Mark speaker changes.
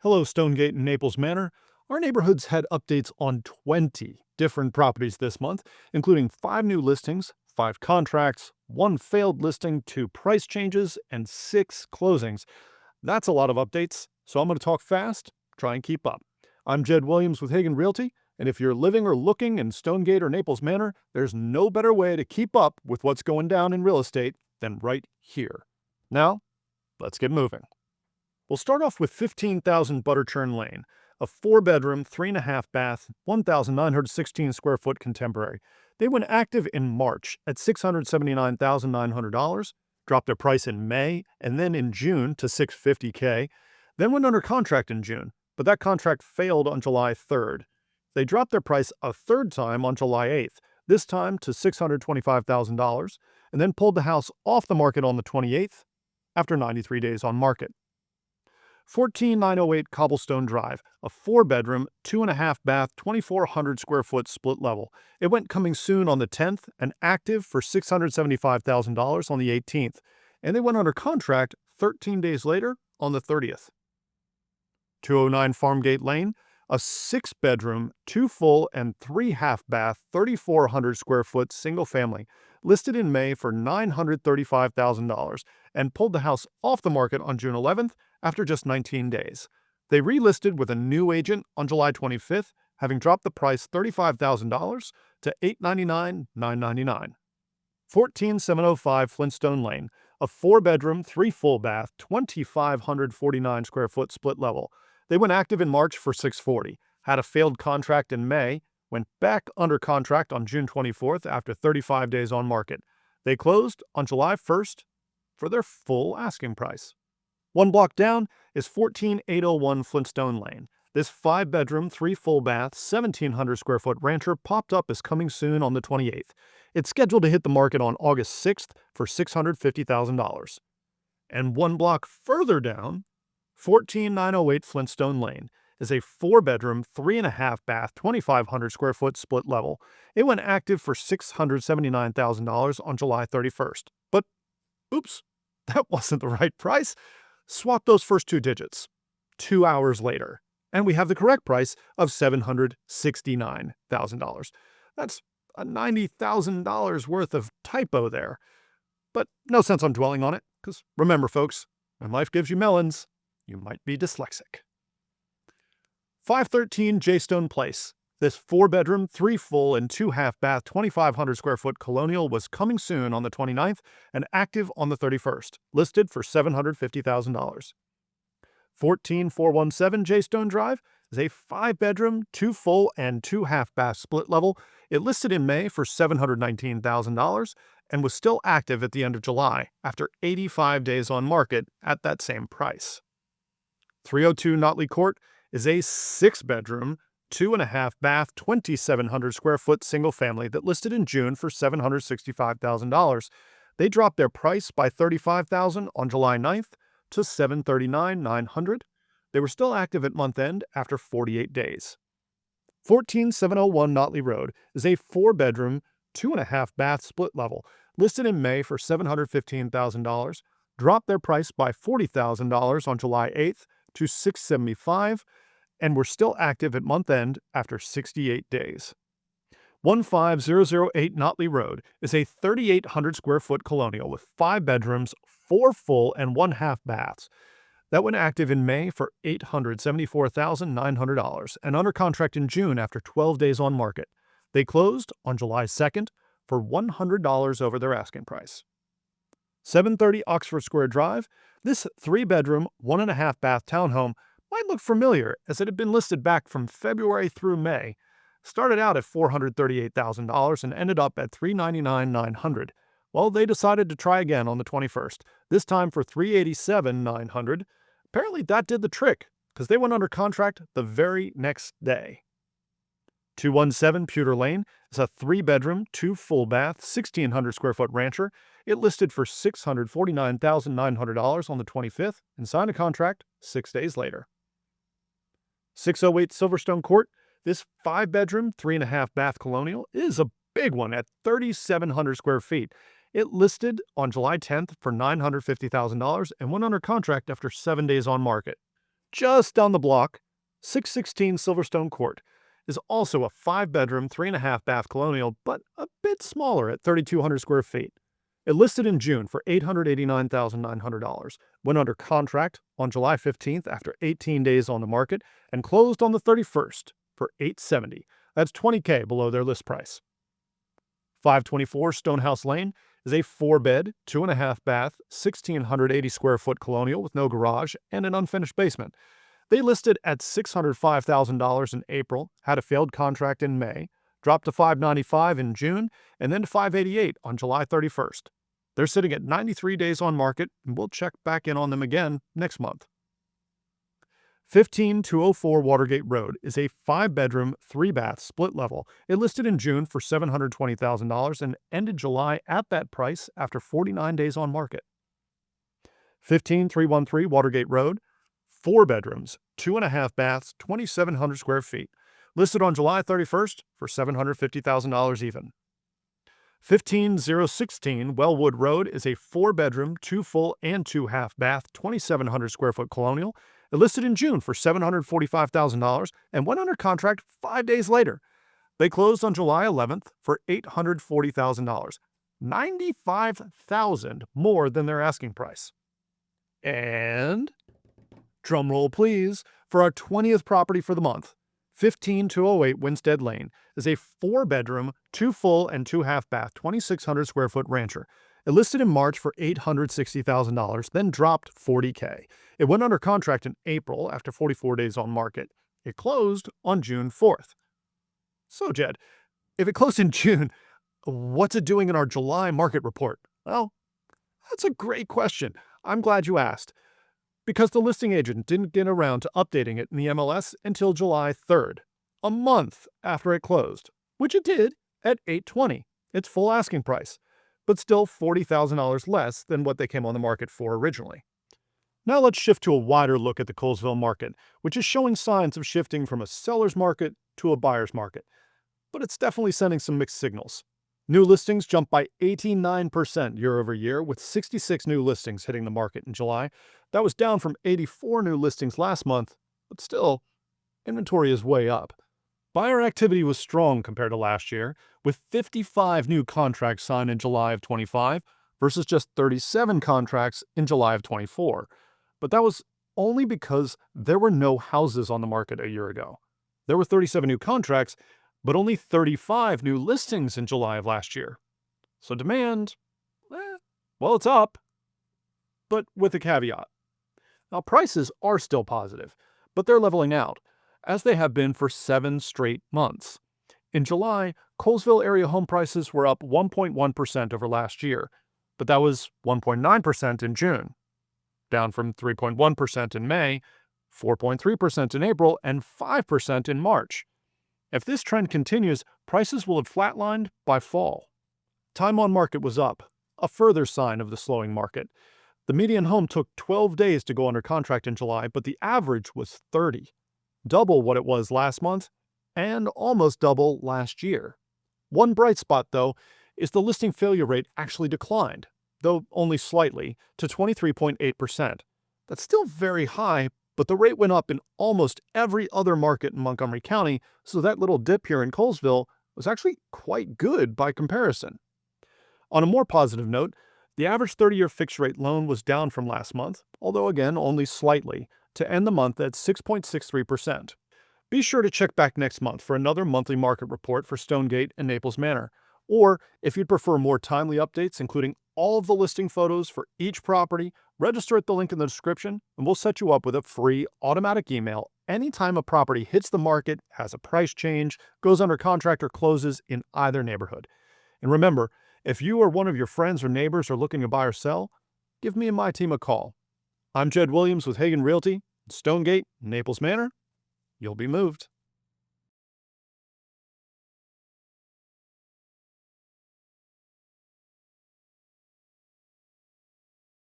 Speaker 1: Hello, Stonegate Naples Manor. Our neighborhood's had updates on 20 different properties this month, including 5 new listings, 5 contracts, 1 failed listing, 2 price changes, and 6 closings. That's a lot of updates, so I'm going to talk fast, try and keep up. I'm Jed Williams with Hagan Realty, and if you're living or looking in Stonegate or Naples Manor, there's no better way to keep up with what's going down in real estate than right here. Now, let's get moving. We'll start off with 15,000 Butterchurn Lane, a 4-bedroom, 3.5 bath, 1,916 square foot contemporary. They went active in March at $679,900, dropped their price in May and then in June to $650K, then went under contract in June, but that contract failed on July 3rd. They dropped their price a third time on July 8th, this time to $625,000, and then pulled the house off the market on the 28th after 93 days on market. 14908 Cobblestone Drive, a 4-bedroom, 2.5 bath, 2,400 square foot split level. It went coming soon on the 10th and active for $675,000 on the 18th, and they went under contract 13 days later on the 30th. 209 Farmgate Lane, a 6-bedroom, 2 full and 3 half-bath, 3,400 square foot single family, listed in May for $935,000 and pulled the house off the market on June 11th after just 19 days. They relisted with a new agent on July 25th, having dropped the price $35,000 to $899,999. 14705 Flintstone Lane, a 4-bedroom, 3 full bath, 2,549 square foot split level. They went active in March for $640, had a failed contract in May, went back under contract on June 24th after 35 days on market. They closed on July 1st for their full asking price. 1 block down is 14801 Flintstone Lane. This 5-bedroom, 3 full bath, 1,700 square foot rancher popped up as coming soon on the 28th. It's scheduled to hit the market on August 6th for $650,000. And 1 block further down, 14908 Flintstone Lane is a 4-bedroom, 3.5 bath, 2,500 square foot split level. It went active for $679,000 on July 31st. But, oops, that wasn't the right price. Swap those first 2 digits. 2 hours later, and we have the correct price of $769,000. That's a $90,000 worth of typo there. But no sense on dwelling on it, because remember, folks, when life gives you melons, you might be dyslexic. 513 Jaystone Place. This 4-bedroom, 3 full and 2 half-bath, 2,500 square foot colonial was coming soon on the 29th and active on the 31st, listed for $750,000. 14417 Jaystone Drive is a 5-bedroom, 2 full and 2 half-bath split level. It listed in May for $719,000 and was still active at the end of July after 85 days on market at that same price. 302 Notley Court is a 6-bedroom, 2.5 bath, 2,700 square foot single family that listed in June for $765,000. They dropped their price by $35,000 on July 9th to $739,900. They were still active at month end after 48 days. 14701 Notley Road is a 4-bedroom, 2.5 bath split level, listed in May for $715,000, dropped their price by $40,000 on July 8th to $675,000, and were still active at month end after 68 days. 15008 Notley Road is a 3,800 square foot colonial with 5 bedrooms, 4 full and 1 half baths. That went active in May for $874,900 and under contract in June after 12 days on market. They closed on July 2nd for $100 over their asking price. 730 Oxford Square Drive. This 3-bedroom, 1.5 bath townhome might look familiar as it had been listed back from February through May. Started out at $438,000 and ended up at $399,900. Well, they decided to try again on the 21st, this time for $387,900. Apparently that did the trick, because they went under contract the very next day. 217 Pewter Lane is a 3-bedroom, 2 full bath, 1,600 square foot rancher. It listed for $649,900 on the 25th and signed a contract 6 days later. 608 Silverstone Court. This 5-bedroom, 3.5 bath colonial is a big one at 3,700 square feet. It listed on July 10th for $950,000 and went under contract after 7 days on market. Just down the block, 616 Silverstone Court is also a 5-bedroom, 3.5-bath colonial, but a bit smaller at 3,200 square feet. It listed in June for $889,900, went under contract on July 15th after 18 days on the market, and closed on the 31st for $870. That's $20K below their list price. 524 Stonehouse Lane is a 4-bed, 2.5-bath, 1,680 square foot colonial with no garage and an unfinished basement. They listed at $605,000 in April, had a failed contract in May, dropped to $595 in June, and then to $588 on July 31st. They're sitting at 93 days on market, and we'll check back in on them again next month. 15204 Watergate Road is a 5-bedroom, 3-bath split level. It listed in June for $720,000 and ended July at that price after 49 days on market. 15313 Watergate Road, 4 bedrooms, 2.5 baths, 2,700 square feet. Listed on July 31st for $750,000 even. 15016 Wellwood Road is a 4-bedroom, 2 full and 2 half-bath, 2,700 square foot colonial. It listed in June for $745,000 and went under contract 5 days later. They closed on July 11th for $840,000, $95,000 more than their asking price. And, drumroll please, for our 20th property for the month, 15208 Winstead Lane is a 4-bedroom, 2 full and 2 half-bath, 2,600 square foot rancher. It listed in March for $860,000, then dropped $40K. It went under contract in April after 44 days on market. It closed on June 4th. So, Jed, if it closed in June, what's it doing in our July market report? Well, that's a great question. I'm glad you asked. Because the listing agent didn't get around to updating it in the MLS until July 3rd, a month after it closed, which it did at $820, its full asking price, but still $40,000 less than what they came on the market for originally. Now let's shift to a wider look at the Colesville market, which is showing signs of shifting from a seller's market to a buyer's market, but it's definitely sending some mixed signals. New listings jumped by 89% year over year, with 66 new listings hitting the market in July. That was down from 84 new listings last month, but still, inventory is way up. Buyer activity was strong compared to last year, with 55 new contracts signed in July of 25 versus just 37 contracts in July of 24. But that was only because there were no houses on the market a year ago. There were 37 new contracts, but only 35 new listings in July of last year. So demand, well, it's up, but with a caveat. Now, prices are still positive, but they're leveling out, as they have been for 7 straight months. In July, Colesville area home prices were up 1.1% over last year, but that was 1.9% in June, down from 3.1% in May, 4.3% in April, and 5% in March. If this trend continues, prices will have flatlined by fall. Time on market was up, a further sign of the slowing market. The median home took 12 days to go under contract in July, but the average was 30, double what it was last month, and almost double last year. One bright spot, though, is the listing failure rate actually declined, though only slightly, to 23.8%. That's still very high, but the rate went up in almost every other market in Montgomery County, so that little dip here in Colesville was actually quite good by comparison. On a more positive note, the average 30-year fixed-rate loan was down from last month, although again only slightly, to end the month at 6.63%. Be sure to check back next month for another monthly market report for Stonegate and Naples Manor. Or, if you'd prefer more timely updates, including all of the listing photos for each property, register at the link in the description, and we'll set you up with a free automatic email anytime a property hits the market, has a price change, goes under contract, or closes in either neighborhood. And remember, if you or one of your friends or neighbors are looking to buy or sell, give me and my team a call. I'm Jed Williams with Hagan Realty, Stonegate, Naples Manor. You'll be moved.